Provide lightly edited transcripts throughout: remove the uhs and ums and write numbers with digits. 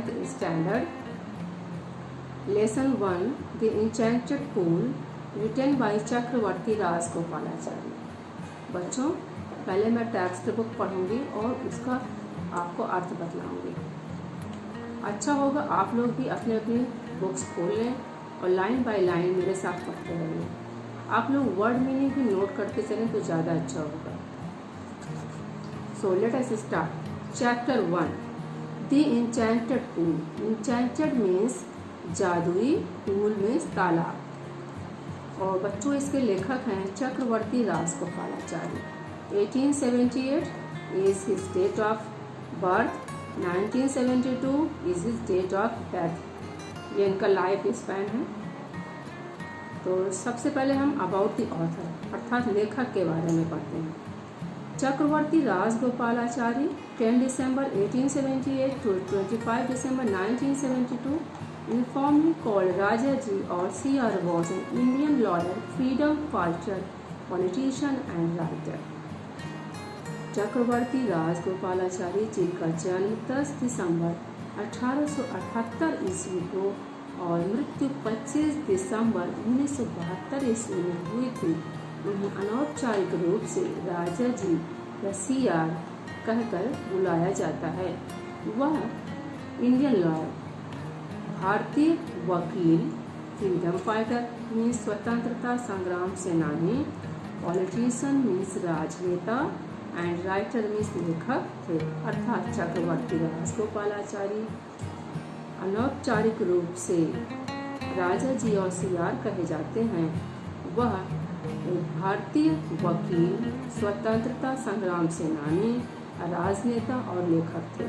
10th standard lesson 1 the enchanted pool written by Chakravarti Rajagopalachari. बच्चों, पहले मैं टेक्स्ट बुक पढ़ूंगी और उसका आपको अर्थ बतलाऊंगी। अच्छा होगा आप लोग भी अपने अपनी बुक्स खोल लें और लाइन बाय लाइन मेरे साथ पढ़ते रहिए। आप लोग वर्ड मीनिंग भी नोट करते चलें तो ज़्यादा अच्छा होगा। So let us start. Chapter 1 the enchanted pool. Enchanted means जादुई, पूल मीन्स तालाब। और बच्चों, इसके लेखक हैं चक्रवर्ती Rajagopalachari. 1878 is his date of birth, 1972 is his date of death। ये इनका लाइफ स्पैन है। तो सबसे पहले हम अबाउट द ऑथर अर्थात लेखक के बारे में पढ़ते हैं। चक्रवर्ती राजगोपालाचारी 10 दिसंबर 1878 to 25 December 1972 informally called Rajaji or CR was an Indian lawyer, freedom fighter, politician and writer। चक्रवर्ती राजगोपालाचारी जी का जन्म 10 दिसंबर 1878 ईस्वी को और मृत्यु 25 दिसंबर 1972 ईस्वी में हुई थी। उन्हें अनौपचारिक रूप से राजा जी या CR कहकर बुलाया जाता है। वह इंडियन लॉयर, भारतीय वकील, फ्रीडम फाइटर मीन्स स्वतंत्रता संग्राम सेनानी, पॉलिटिशियन मीन्स राजनेता एंड राइटर मीन्स लेखक थे। अर्थात चक्रवर्ती राजगोपालाचारी अनौपचारिक रूप से राजा जी और CR कहे जाते हैं। वह भारतीय वकील, स्वतंत्रता संग्राम सेनानी, राजनेता और लेखक थे।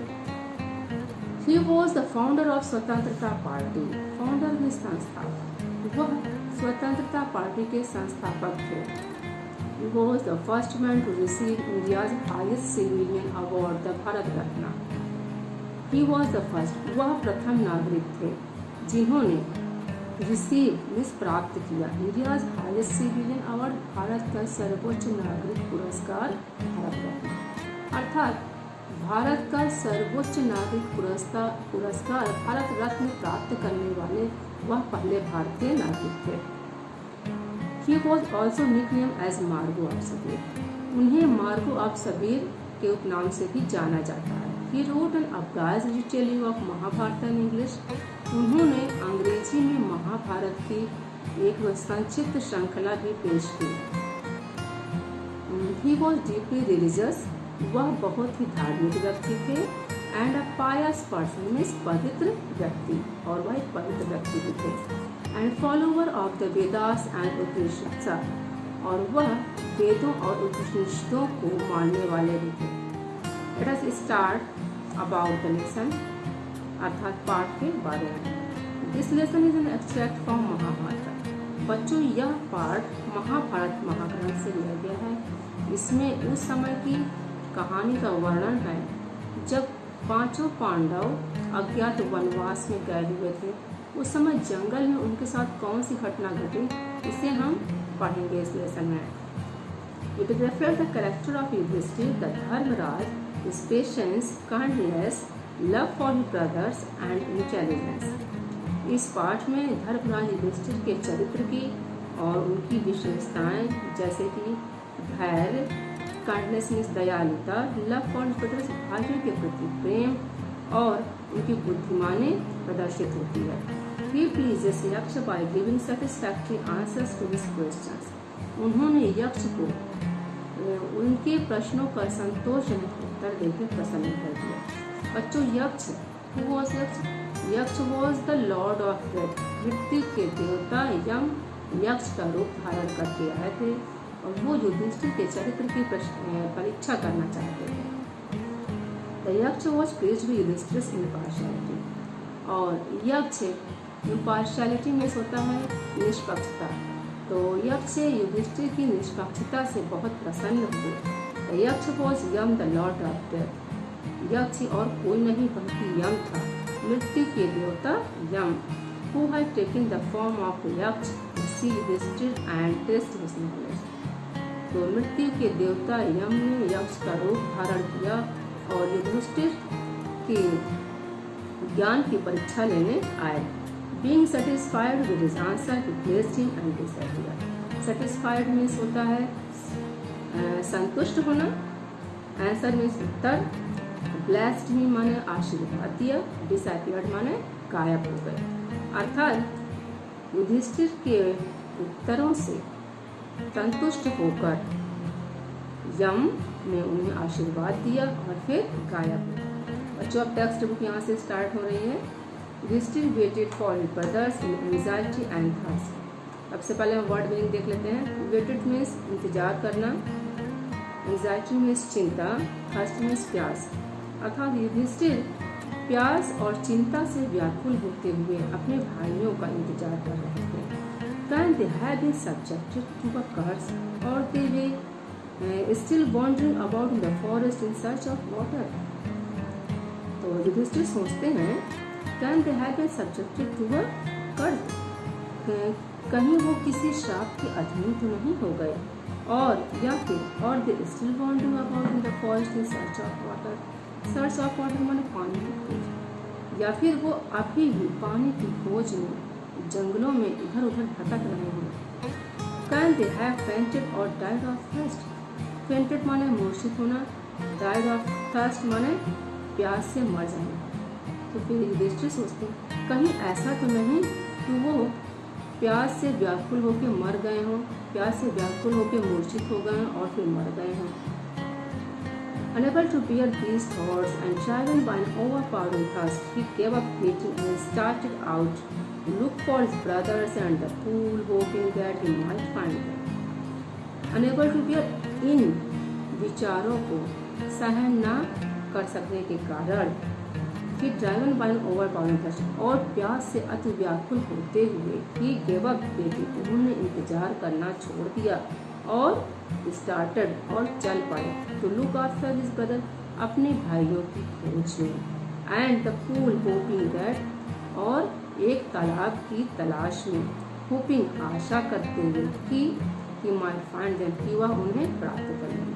He was the founder of स्वतंत्रता पार्टी। फाउंडर में संस्थापक। वह स्वतंत्रता पार्टी के संस्थापक थे। He was the first man to receive India's highest civilian award, the Bharat Ratna. He was the first, वह प्रथम नागरिक थे जिन्होंने रिसीव मीन्स प्राप्त किया India's highest civilian award, Bharat का सर्वोच्च नागरिक पुरस्कार भारत रत्न। अर्थात भारत का सर्वोच्च नागरिक पुरस्कार भारत रत्न प्राप्त करने वाले वह पहले भारतीय नागरिक थे। He was also nicknamed as मार्गो ऑफ सबीर। उन्हें मार्गो ऑफ सबीर के उपनाम से भी जाना जाता है। He wrote an abridged retelling of Mahabharat in English। उन्होंने अंग्रेजी में महाभारत की एक संक्षिप्त श्रृंखला भी पेश की। He was deeply religious। वह बहुत ही धार्मिक व्यक्ति थे। And a pious person means पवित्र व्यक्ति, और वह एक पवित्र व्यक्ति भी थे। And follower of the Vedas and Upanishad, और वह वेदों और उपनिषदों को मानने वाले भी थे। Let us start about the lesson अर्थात पाठ के बारे में। This lesson is an extract from Mahabharata. बच्चों, यह पाठ महाभारत महाग्रंथ से लिया गया है। इसमें उस समय की कहानी का वर्णन है जब पांचों पांडव अज्ञात वनवास में गए हुए थे। उस समय जंगल में उनके साथ कौन सी घटना घटी, इसे हम पढ़ेंगे इस लेसन में। It reflect the character of Yudhishthira the Dharmaraj, his patience, kindness, love for his brothers and intelligence। इस पाठ में धर्मराज युधिष्ठिर के चरित्र की और उनकी विशेषताएं जैसे कि धैर्य, काइंडनेस मीन्स दयालुता, लव फॉर हिज ब्रदर्स भाइयों के प्रति प्रेम और उनकी बुद्धिमानी प्रदर्शित होती है। He pleases यक्ष by giving satisfactory answers to his questions। उन्होंने यक्ष को उनके प्रश्नों का संतोषजनक उत्तर देकर प्रसन्न कर दिया। बच्चों, यक्ष यक्ष was the lord of death. मृत्यु के देवता यम यक्ष का रूप धारण करके आए थे और वो युधिष्ठिर के चरित्र की परीक्षा करना चाहते थे। द यक्ष वॉज प्लीज्ड विद युधिष्ठिर's impartiality। और यक्ष इम्पार्शियलिटी में होता है निष्पक्षता, तो यक्ष युधिष्ठिर की निष्पक्षता से बहुत प्रसन्न हुए। Yaksha was Yama the lord of death. Yaksha और कोई नहीं बल्कि यम था, मृत्यु के देवता यम, who had taken the form of यक्ष to see Yudhishthir and test his knowledge। तो मृत्यु के देवता यम ने यक्ष का रूप धारण किया और युधिष्ठिर की ज्ञान की परीक्षा लेने आए। Being satisfied with his answer, he placed him and disappeared. Satisfied means होता है संतुष्ट होना, आंसर मीन्स उत्तर, ब्लेस्ड ही माने आशीर्वाद दिया, डिसअपियर्ड माने गायब हो गए। अर्थात युधिष्ठिर के उत्तरों से संतुष्ट होकर यम ने उन्हें आशीर्वाद दिया और फिर गायब हो। बच्चों अब टेक्स्ट बुक यहाँ से स्टार्ट हो रही है। Yudhishthira waited for his brothers in anxiety and thirst. सबसे पहले हम वर्ड मीनिंग देख लेते हैं। वेटेड मीन्स इंतजार करना, एंजाइटी मीन्स चिंता, थर्स्ट मीन्स प्यास। अर्थात युधिष्ठिर प्यास और चिंता से व्याकुल होते हुए अपने भाइयों का इंतजार कर रहे थे। Can they have been subjected to a curse, or they were still wandering about in the forest in search of water? तो युधिष्ठिर सोचते हैं Can they have been subjected to a curse? कहीं वो किसी श्राप के अधीन तो नहीं हो गए, और या फिर और they still wandering about in the forest in search of water. Search of water माने पानी की खोज, या फिर वो अभी भी पानी की खोज में जंगलों में इधर उधर भटक रहे हैं। Can they have fainted or died of thirst? Fainted माने मूर्छित होना, died of thirst माने प्यास से मर जाना। तो फिर युधिष्ठिर सोचते कहीं ऐसा तो नहीं कि वो प्यास से व्याकुल होकर मर गए हों, प्यास से व्याकुल होकर मूर्छित हो गए हों और फिर मर गए हों। Unable to bear these thoughts and driven by an overpowering thirst, he gave up waiting and started out to look for his brothers and the pool, hoping that he might find them. Unable to bear इन विचारों को सहन न कर सकने के कारण ही driven by an overpowering thirst, और प्यास से अति व्याकुल होते हुए ही गिव अप बेटी उन्होंने इंतजार करना छोड़ दिया और स्टार्टेड और चल पड़े to look after his brother अपने भाइयों की खोज में, and the pool hoping that और एक तालाब की तलाश में, होपिंग आशा करते हुए कि ही माइट फाइंड देम कि वह उन्हें प्राप्त कर लेंगे।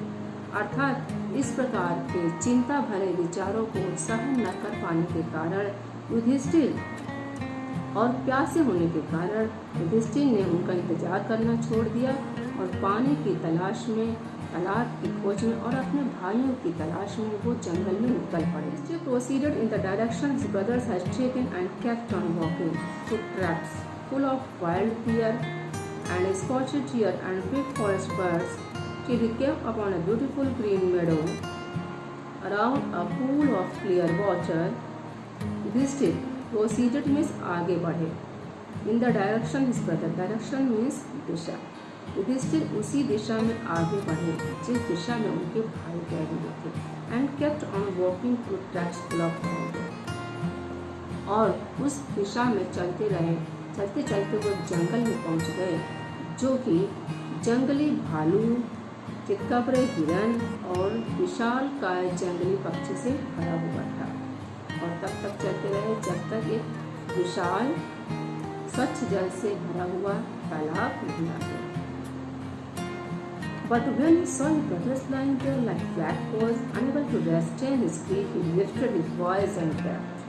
अर्थात इस प्रकार के चिंता भरे विचारों को सहन न कर पाने के कारण युधिष्ठिर और प्यासे होने के कारण युधिष्ठिर ने उनका इंतजार करना छोड़ दिया और पानी की तलाश में, तालाब की खोज में और अपने भाइयों की तलाश में वो जंगल में निकल पड़े। He proceeded in the direction his brothers had taken and kept on walking through tracks full of wild deer and spotted deer and big forest birds till he came upon a beautiful green meadow around a pool of clear water. Yudhishthir proceeded means आगे बढ़े, in the direction his brother, direction means दिशा। युधिष्ठिर उसी दिशा में आगे बढ़े जिस दिशा में उनके भाई गए हुए थे, and kept on walking through tracks full of wild, और उस दिशा में चलते रहे। चलते चलते वो जंगल में पहुंच गए जो कि जंगली भालू, चितकबरे हिरन और विशाल काय जंगली पक्षी से भरा हुआ था। और तब तक चलते रहे जब तक एक विशाल स्वच्छ जल से भरा हुआ तालाब नहीं आ गया। But when he saw his brothers lying there like flat poles, unable to restrain his grief, he lifted his voice and wept.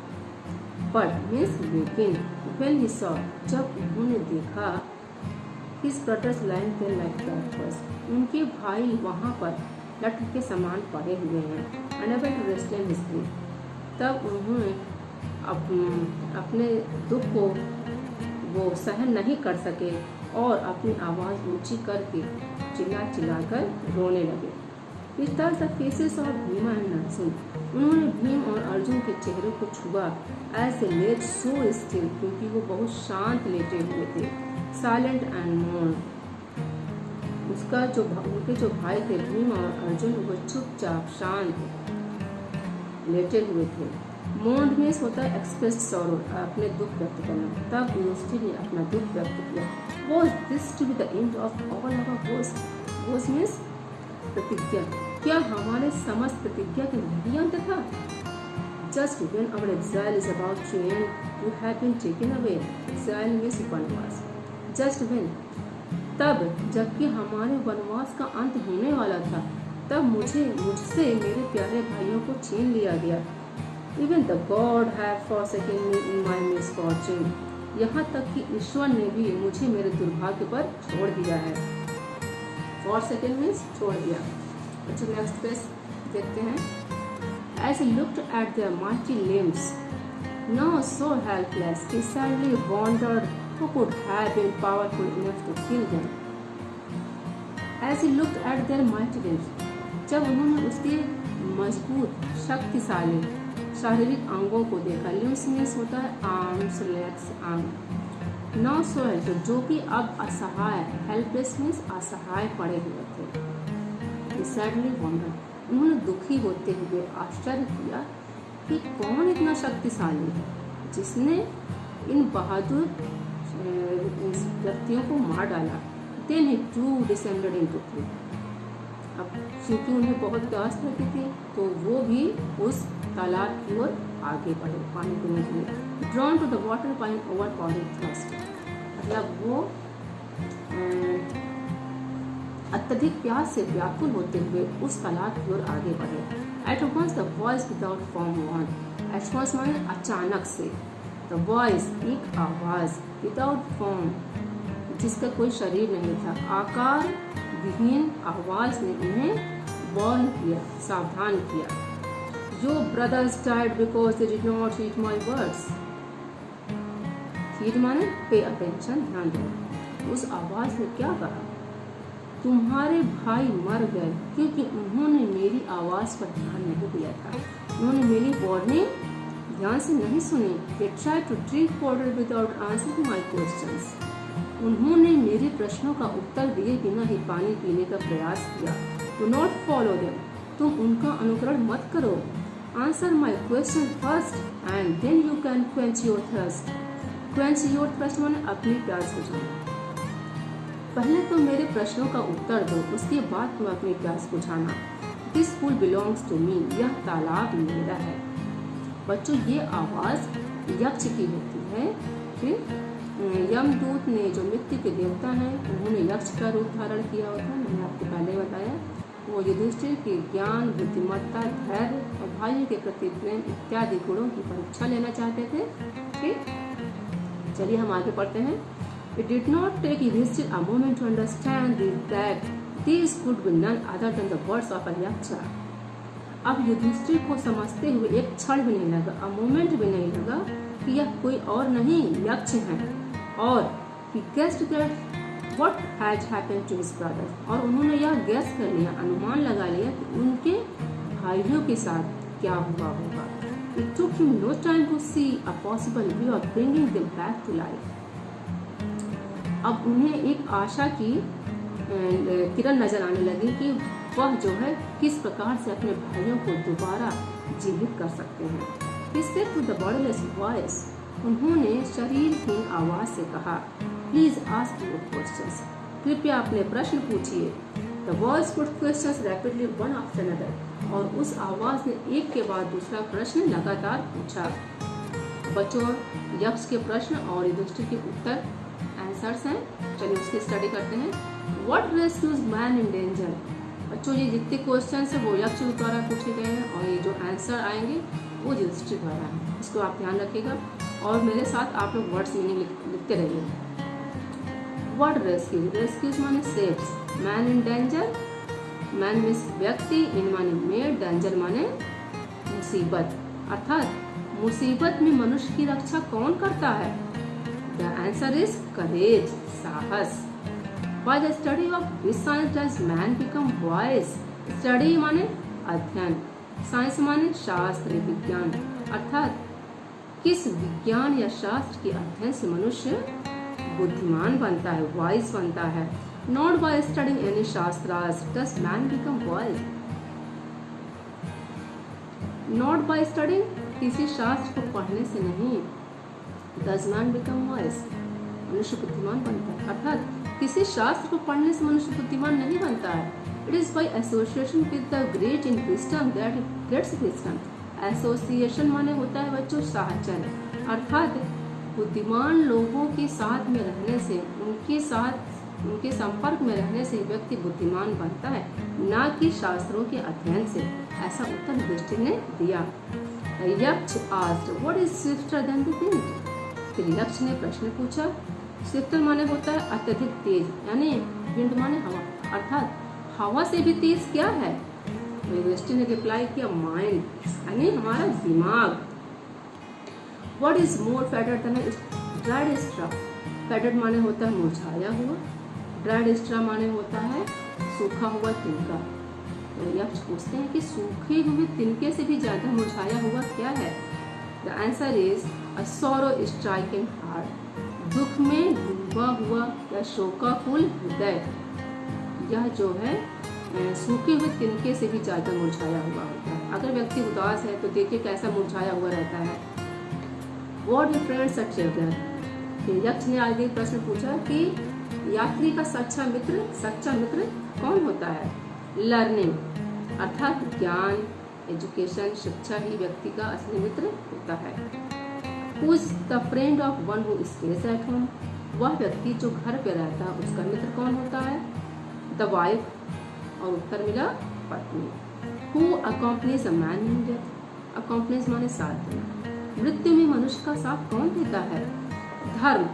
But means लेकिन when he saw, जब उन्होंने देखा his brothers lying there like flat poles, उनके भाई वहाँ पर लठ के समान पड़े हुए हैं, unable to restrain his grief, तब उन्होंने अपने दुख को वो सहन नहीं कर सके और अपनी आवाज़ ऊंची करके चिल्ला कर रोने लगे। He touched the faces of Bhima and Arjun. उन्होंने भीम और अर्जुन के चेहरे को छुआ, as they lay so still, क्योंकि वो बहुत शांत लेटे हुए थे, silent and mourned. उनके जो भाई थे भीम और अर्जुन, वो चुपचाप शांत लेटे हुए थे। मोर्न मीन्स होता है एक्सप्रेस सॉरो, अपने दुख व्यक्त करना। तब युधिष्ठिर ने अपना दुख व्यक्त किया। Was this to be the end of all our woes? Woes means प्रतिज्ञा। क्या हमारे समस्त प्रतिज्ञा के यही अंत था? Just when our exile is about to end, you have been taken away. Exile means वनवास। Just when, तब जबकि हमारे वनवास का अंत होने वाला था, तब मुझसे मेरे प्यारे भाइयों को छीन लिया गया। Even the God have forsaken me in my misfortune, यहाँ तक कि ईश्वर ने भी मुझे मेरे दुर्भाग्य पर छोड़ दिया है। फॉरसेकन मीन्स छोड़ दिया। अच्छा नेक्स्ट पेज देखते हैं। As he looked at their mighty limbs, now so helpless, he sadly wondered who could have been powerful enough to kill them. As he looked at their mighty limbs, जब उन्होंने उसके मजबूत शक्तिशाली शारीरिक अंगों को देखा। लिम्स मीन्स होता है आर्म्स, लेग्स, अंग। नाउ सो हेल्पलेस, जो कि अब असहाय, हेल्पलेस मीन्स असहाय पड़े हुए थे। सैडली वंडर, उन्होंने दुखी होते हुए आश्चर्य किया कि कौन इतना शक्तिशाली है जिसने इन बहादुर व्यक्तियों को मार डाला। Then he too descended into the, अब क्योंकि उन्हें बहुत प्यास लगी थी तो वो भी उस तालाब की ओर आगे बढ़े पानी पीने के लिए। Drawn to the water by overpowering thirst, मतलब वो अत्यधिक प्यास से व्याकुल होते हुए उस तालाब की ओर आगे बढ़े। At once the voice without form one, at once माने अचानक से, द वॉइस एक आवाज, विदाउट फॉर्म जिसका कोई शरीर नहीं था, आकार विहीन आवाज ने उन्हें वार्न किया, सावधान किया। Your brothers died because they did not heed my words. heed माने पे अटेंशन, ध्यान दो। उस आवाज ने क्या कहा? तुम्हारे भाई मर गए क्योंकि उन्होंने मेरी आवाज पर ध्यान नहीं दिया था, उन्होंने मेरी वार्निंग ध्यान से नहीं सुनी। They tried to drink water without answering my questions. उन्होंने मेरे प्रश्नों का उत्तर दिए बिना ही पानी पीने का प्रयास किया। Do not follow them. तुम उनका अनुकरण मत करो। Answer my question first and then you can quench your thirst. Quench your thirst माने अपनी प्यास बुझाना। पहले तुम मेरे प्रश्नों का उत्तर दो, उसके बाद तुम अपनी प्यास बुझाना। This pool belongs to me. यह तालाब मेरा है। बच्चों ये आवाज यक्ष की होती है। फिर यमदूत ने, जो मिट्टी के देवता हैं, उन्होंने यक्ष का रूप धारण किया होता है, मैंने आपको पहले बताया। वो युधिष्ठिर के ज्ञान, बुद्धिमत्ता, धैर्य और भाइयों के प्रति प्रेम इत्यादि गुणों की परीक्षा लेना चाहते थे। ठीक, चलिए हम आगे पढ़ते हैं। It did not take Yudhishthir a moment to understand that these could be none other than the words of a yaksha. अब युधिष्ठिर को समझते हुए एक क्षण भी नहीं लगा, a moment भी नहीं लगा कि यह कोई और नहीं यक्ष हैं। और he guessed that what had happened to his brother, और उन्होंने यह गैस कर लिया, अनुमान लगा लिया कि उनके भाइयों के साथ क्या हुआ होगा। It took him no time to see a possible way of bringing them back to life. अब उन्हें एक आशा की किरण नजर आने लगी कि वह जो है किस प्रकार से अपने भाइयों को दोबारा जीवित कर सकते हैं। He said to the bodiless voice, उन्होंने शरीरहीन आवाज से कहा, प्लीज आस्क योर क्वेश्चंस, कृपया अपने प्रश्न पूछिए। The voice put questions rapidly one after another, और उस आवाज ने एक के बाद दूसरा प्रश्न लगातार पूछा। बच्चों यक्ष के प्रश्न और युधिष्ठिर के उत्तर आंसर्स हैं, चलिए उसकी स्टडी करते हैं। What rescues man in danger, बच्चों ये जितने क्वेश्चन है वो यक्ष द्वारा पूछे गए हैं और ये जो आंसर आएंगे वो युधिष्ठिर द्वारा है, इसको आप ध्यान रखिएगा और मेरे साथ आप लोग वर्ड्स मीनिंग लिखते रहिए। वर्ड रेस्क्यू, रेस्क्यूज माने saves, man in danger, man means व्यक्ति, इन माने मेड, डेंजर माने मुसीबत, अर्थात मुसीबत में मनुष्य की रक्षा कौन करता है? द आंसर इज करेज, साहस। By the study of which science does man become wise? Study माने अध्ययन, साइंस माने शास्त्र, विज्ञान, अर्थात किस विज्ञान या शास्त्र के अध्ययन से मनुष्य बुद्धिमान बनता है, वाइज बनता है। Not by studying any shastras does man become wise. Not by studying, किसी शास्त्र को पढ़ने से नहीं, does man become wise, मनुष्य बुद्धिमान बनता है, अर्थात किसी शास्त्र को पढ़ने से मनुष्य बुद्धिमान नहीं बनता है। It is by association with the great in wisdom that it gets wisdom. Association माने होता है बच्चों साहचर्य, अर्थात बुद्धिमान लोगों के साथ में रहने से, उनके संपर्क में रहने से व्यक्ति बुद्धिमान बनता है, ना कि शास्त्रों के अध्ययन से। ऐसा उत्तर युधिष्ठिर ने दिया। यक्ष asked, what is swifter than the wind? फिर यक्ष ने प्रश्न पूछा। स्विफ्टर माने होता है अत्यधिक तेज, यानी विंड माने हवा, अर्थात हवा से भी तेज क्या है? तो युधिष्ठिर ने रिप्लाई किया, माइंड, यानी हमारा दिमाग। What is more faded than a dried straw? Faded माने होता है मुरझाया हुआ, dried straw माने होता है सूखा हुआ तिनका। तो यक्ष पूछते हैं कि सूखे हुए तिनके से भी ज्यादा मुरझाया हुआ क्या है? The answer is a sorrow striking heart, दुख में डूबा हुआ या शोकाकुल हृदय। यह जो है सूखे हुए तिनके से भी ज्यादा मुरझाया हुआ होता है। अगर व्यक्ति उदास है तो देखिए कैसा मुरझाया हुआ रहता है। What difference a traveller? फिर यक्ष ने आगे प्रश्न पूछा कि यात्री का सच्चा मित्र कौन होता है? लर्निंग, अर्थात ज्ञान, एजुकेशन, शिक्षा ही व्यक्ति का असली मित्र होता है। Who is the friend of one who stays at home? वह व्यक्ति जो घर पे रहता है उसका मित्र कौन होता है? द वाइफ, और उत्तर मिला पत्नी। Who accompanies a man in death? Accompanies माने साथ देना। मृत्यु में मनुष्य का साथ कौन देता है? धर्म,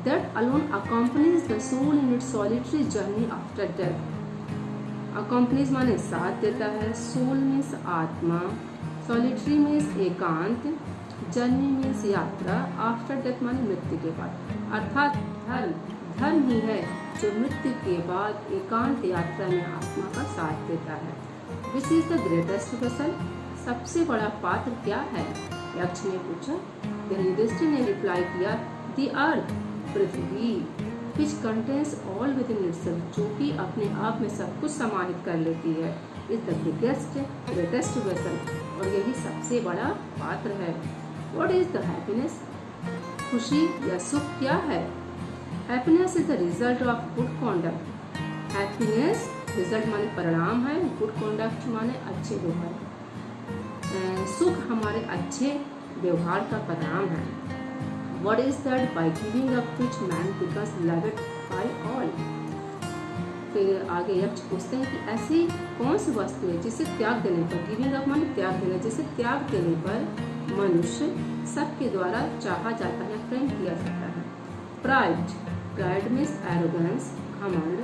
that alone accompanies the soul in its solitary journey after death. accompanies माने साथ देता है, soul means आत्मा, solitary means एकांत, journey means यात्रा, after death माने मृत्यु के बाद। अर्थात धर्म ही है जो मृत्यु के बाद एकांत यात्रा में आत्मा का साथ देता है। Which is the greatest vessel? सबसे बड़ा पात्र क्या है? यक्ष ने पूछा। युधिष्ठिर ने रिप्लाई किया, the earth, Prithvi, which contains all within itself, जो कि अपने आप में सब कुछ समाहित कर लेती है, is the greatest vessel, और यही सबसे बड़ा पात्र है। What is the happiness? खुशी या सुख क्या है? Happiness is the result of good conduct. Happiness result माने परिणाम है, good conduct माने अच्छे व्यवहार। सुख हमारे अच्छे व्यवहार का परिणाम है। What is that by giving up which man becomes loved by all? फिर आगे यक्ष पूछते हैं कि ऐसी कौन सी वस्तु है जिसे त्याग देने पर, गिविंग अप माने त्याग देना, जिसे त्याग देने पर मनुष्य सबके द्वारा चाहा जाता है, प्रेम किया जाता है। प्राइड मीन्स एरोगेंस, घमंड।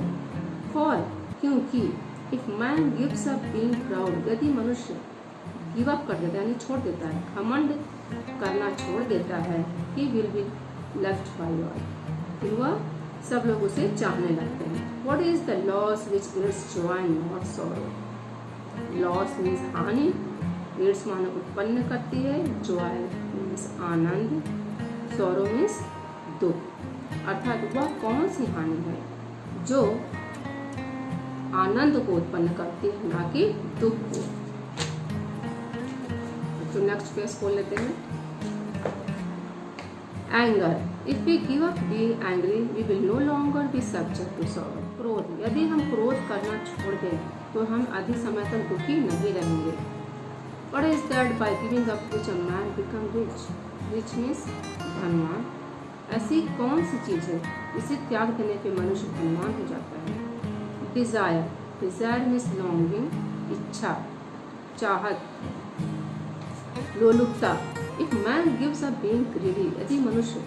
फॉर, क्योंकि, if man gives up being proud, यदि मनुष्य गिव अप कर देता है यानी छोड़ देता है, घमंड करना छोड़ देता है, he will be left by all, फिर वह सब लोग उसे चाहने लगते हैं। What is the loss which brings joy not sorrow? Loss means हानि, brings माने उत्पन्न करती है, joy means आनंद, sorrow means दुख। अर्थात वह कौन सी हानि है जो आनंद को उत्पन्न करती है, ना कि दुख को। तो नेक्स्ट पेज खोल लेते हैं। Anger. If we give up being angry, we will no longer be subject to sorrow. क्रोध, यदि हम क्रोध करना छोड़ दें तो हम अधिक समय तक दुखी नहीं रहेंगे। What is that by giving up which a man become rich? Rich means धनवान। ऐसी कौन सी चीज है इसे त्याग देने पे मनुष्य धनवान हो जाता है? Desire means longing, इच्छा, चाहत, लोलुपता। If man gives up being greedy, यदि मनुष्य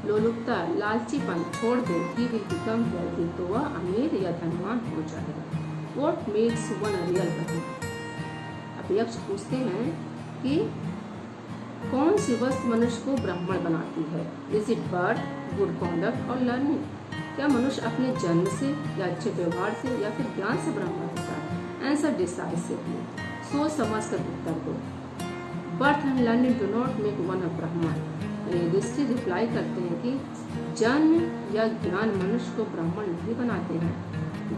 लोलुपता, लालचीपन छोड़ दे, he will become wealthy, तो वह अमीर या धनवान हो जाएगा। What makes one a real brahman? अब यक्ष पूछते हैं कि कौन सी वस्तु मनुष्य को ब्राह्मण बनाती है? Is it birth, good conduct और learning? क्या मनुष्य अपने जन्म से या अच्छे व्यवहार से या फिर ज्ञान से ब्राह्मण होता है? Answer decisively, सोच समझ कर उत्तर दो। Birth and learning do not make one a Brahmin. Yudhishthira reply करते हैं कि जन्म या ज्ञान मनुष्य को ब्राह्मण नहीं बनाते हैं।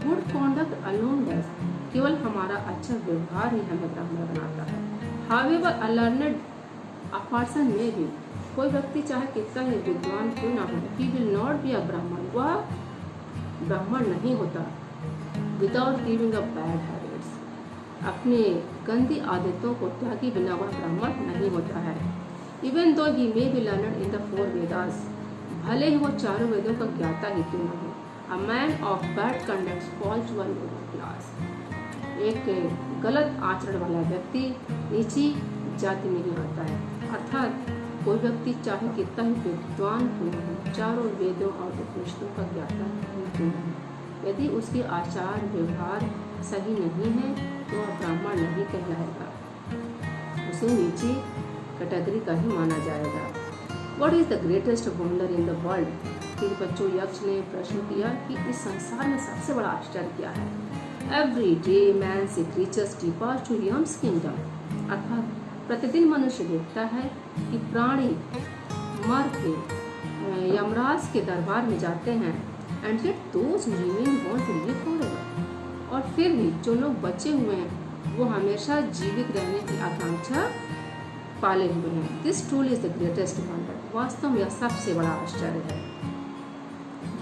गुड कॉन्डक्ट अलोन डज, केवल हमारा अच्छा व्यवहार ही हमें ब्राह्मण बनाता है। However a learned a person में भी, कोई व्यक्ति चाहे कितना ही विद्वान क्यों ना हो, he will not be a ब्राह्मण, वह ब्राह्मण नहीं होता। Without giving a bad habits, अपने गंदी आदतों को त्यागी बिना वह ब्राह्मण नहीं होता है। Even though he may be learned in the 4 Vedas, भले ही वो चारों वेदों का ज्ञाता ही क्यों न हो। A man of bad conduct falls to a lower class, एक गलत आचरण वाला व्यक्ति नीची जाति में ही आता है। अर्थात कोई व्यक्ति चाहे कितना ही विद्वान क्यों हो, चारों वेदों और उपनिषदों का ज्ञाता ही क्यों हो, यदि उसके आचार व्यवहार सही नहीं है तो वह ब्राह्मण नहीं कहलाएगा, उसे नीची कैटेगरी का ही माना जाएगा। What is the greatest wonder in the world? फिर बच्चों यक्ष ने प्रश्न किया कि इस संसार में सबसे बड़ा आश्चर्य क्या है। Every day man see creatures depart to Yam's kingdom. अर्थात प्रतिदिन मनुष्य देखता है कि प्राणी मर के यमराज के दरबार में जाते हैं। And yet those who remain want to live forever. और फिर भी जो लोग बचे हुए हैं वो हमेशा जीवित रहने की आकांक्षा पाले हुए हैं। This truly is the greatest wonder. वास्तव में यह सबसे बड़ा आश्चर्य है।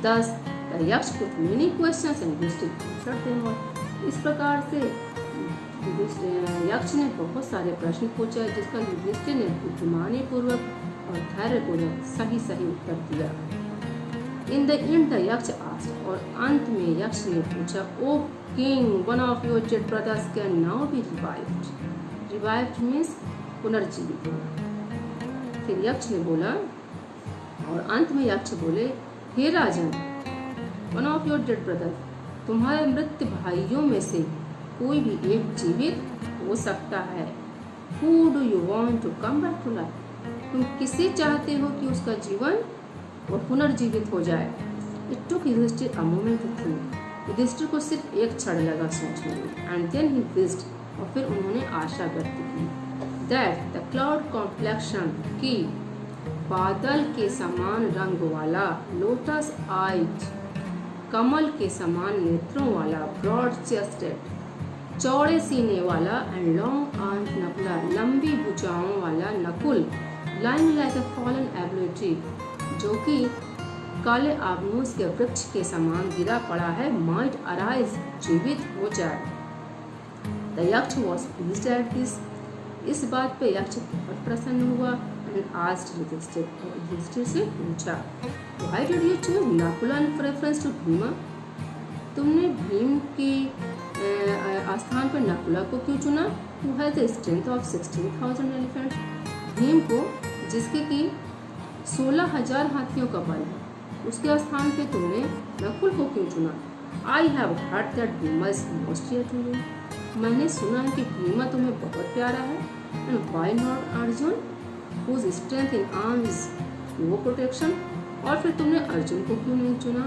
Thus, the यक्ष put many questions and Yudhishthir answered them all. इस प्रकार से यक्ष ने बहुत सारे प्रश्न पूछे जिसका युधिष्ठिर ने बुद्धिमानी पूर्वक और धैर्य पूर्वक सही सही उत्तर दिया। In the end the Yaksha asked, और अंत में यक्ष ने पूछा, oh king, one of your dead brothers can now be revived. Revived means पुनर्जीवित होना। फिर यक्ष ने बोला, और अंत में यक्ष बोले, हे राजन, one of your dead brother, तुम्हारे मृत भाइयों में से कोई भी एक जीवित हो सकता है। Who do you want to come back to life? तुम किसे चाहते हो कि उसका जीवन और पुनर्जीवित हो जाए। It took Yudhishthir a moment to think. Yudhishthir को सिर्फ एक क्षण लगा सोचने में। And then he wished, और फिर उन्होंने आशा व्यक्त की, that the cloud complexion, की बादल के समान रंग वाला, लोटस आइज, कमल के समान नेत्रों वाला, ब्रॉड चेस्टेड, चौड़े सीने वाला, एंड लॉन्ग आर्म नकुला, लंबी भुजाओं वाला नकुल, लाइंग लाइक अ फॉलन एप्पल ट्री, जो कि काले आबनूस के वृक्ष के समान गिरा पड़ा है, माइट अराइज, जीवित हो जाए। द यक्ष वॉज प्लीज्ड एट दिस। इस बात पे यक्ष बहुत प्रसन्न हुआ। And asked Yudhishthir, युधिष्ठिर से पूछा, Why did you choose Nakula in preference to Bhima? तुमने भीम के स्थान पर नकुला को क्यों चुना? Who has the strength of 16,000 elephants? Bhim को, जिसके कि 16,000 हाथियों का बल है, उसके स्थान पे तुमने नकुल को क्यों चुना? I have heard that Bhima is most dear to you. मैंने सुना है कि भीमा तुम्हें बहुत प्यारा है। And why not Arjun? Whose strength in arms your protection? और फिर तुमने अर्जुन को क्यों नहीं चुना,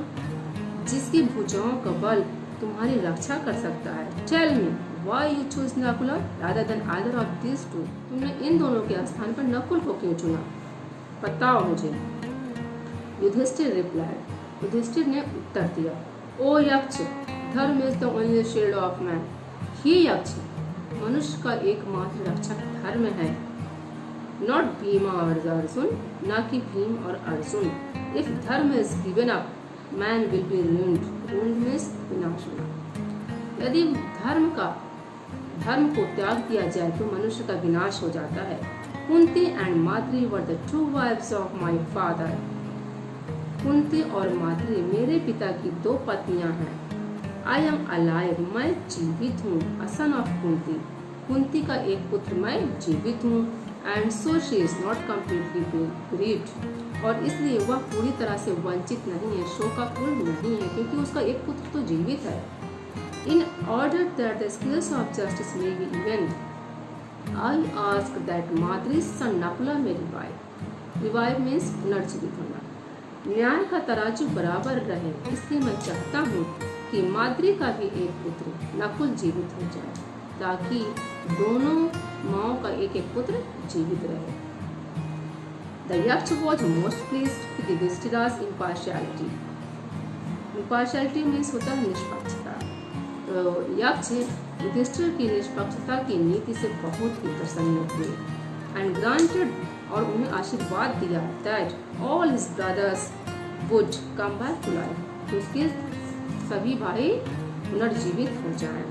जिसकी भुजाओं का बल तुम्हारी रक्षा कर सकता है? Tell me, why you choose Nakula rather than either of these two? तुमने इन दोनों के स्थान पर नकुल को क्यों चुना? बताओ मुझे। युधिष्ठिर replied, युधिष्ठिर ने उत्तर दिया, ओ यक्ष, धर्म is the only shield of man. ही यक्ष, मनुष्य का एकमात्र रक्षक धर्म है। Not Bhima or Arjun, ना कि भीम और अर्जुन। If धर्म is given up, man will be ruined. Ruined means विनाश होना। यदि धर्म को त्याग दिया जाए तो मनुष्य का विनाश हो जाता है। Kunti and Madri were the true wives of my father. Kunti और माद्री मेरे पिता की दो पत्नियां हैं। I am alive, मैं जीवित हूँ। A son of Kunti, Kunti का एक पुत्र मैं जीवित हूँ। And so she is not completely grieved, और इसलिए वह पूरी तरह से वंचित नहीं है, शोकाकुल नहीं है, क्योंकि उसका एक पुत्र तो जीवित है। In order that the scales of justice may be even, I ask that Madri's son Nakula may revive. Revive means पुनर्जीवित होना। न्याय का तराजू बराबर रहे, इसलिए मैं चाहता हूँ कि माद्री का भी एक पुत्र नकुल जीवित हो जाए, ताकि दोनों माओं का एक एक पुत्र जीवित रहे। The यक्ष was most pleased with Yudhishthira's impartiality. Impartiality means होता है निष्पक्षता। तो यक्ष युधिष्ठिर की निष्पक्षता की नीति से बहुत ही प्रसन्न हुए। And granted, और उन्हें आशीर्वाद दिया that all his brothers would come back to life. तो उसके सभी भाई पुनर्जीवित हो जाएं।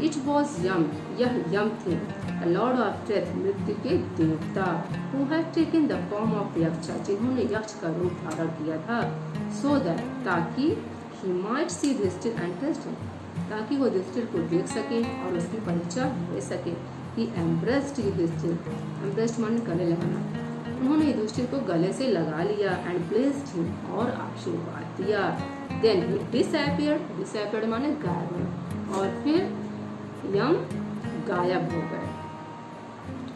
It was Yam, यह यम थे, a lord of death, मृत्यु के देवता, who had taken the form of यक्षा, जिन्होंने यक्ष का रूप धारण किया था, so that, ताकि he might see Yudhishthir and test him, ताकि वो युधिष्ठिर को देख सके और उसकी परीक्षा ले सके। ही एम्ब्रेस्ड युधिष्ठिर, एम्ब्रेस्ड माने गले लगाना। उन्होंने युधिष्ठिर को गले से लगा लिया एंड ब्लेस्ड हिम और आशीर्वाद दिया। देन ही डिसअपीयर्ड, डिसअपीयर्ड माने गायब होना, और फिर यम गायब हो गए।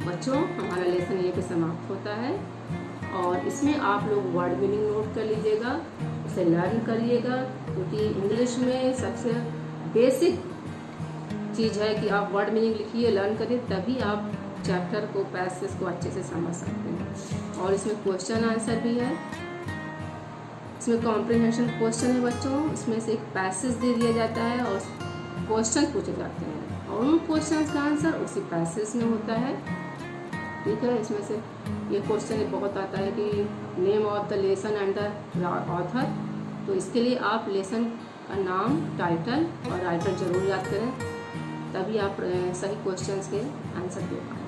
बच्चों हमारा लेसन ये पे समाप्त होता है और इसमें आप लोग वर्ड मीनिंग नोट कर लीजिएगा, उसे लर्न करिएगा, क्योंकि इंग्लिश में सबसे बेसिक चीज़ है कि आप वर्ड मीनिंग लिखिए, लर्न करिए, तभी आप चैप्टर को, पैसेज को अच्छे से समझ सकते हैं। और इसमें क्वेश्चन आंसर भी है, इसमें कॉम्प्रिहेंशन क्वेश्चन है बच्चों, इसमें से एक पैसेज दे दिया जाता है और क्वेश्चन पूछे जाते हैं और उन क्वेश्चन का आंसर उसी पैसेज में होता है। ठीक है, इसमें से ये क्वेश्चन बहुत आता है कि name of the lesson and the author, तो इसके लिए आप लेसन का नाम, टाइटल और राइटर जरूर याद करें, तभी आप सही क्वेश्चंस के आंसर दे पाएंगे।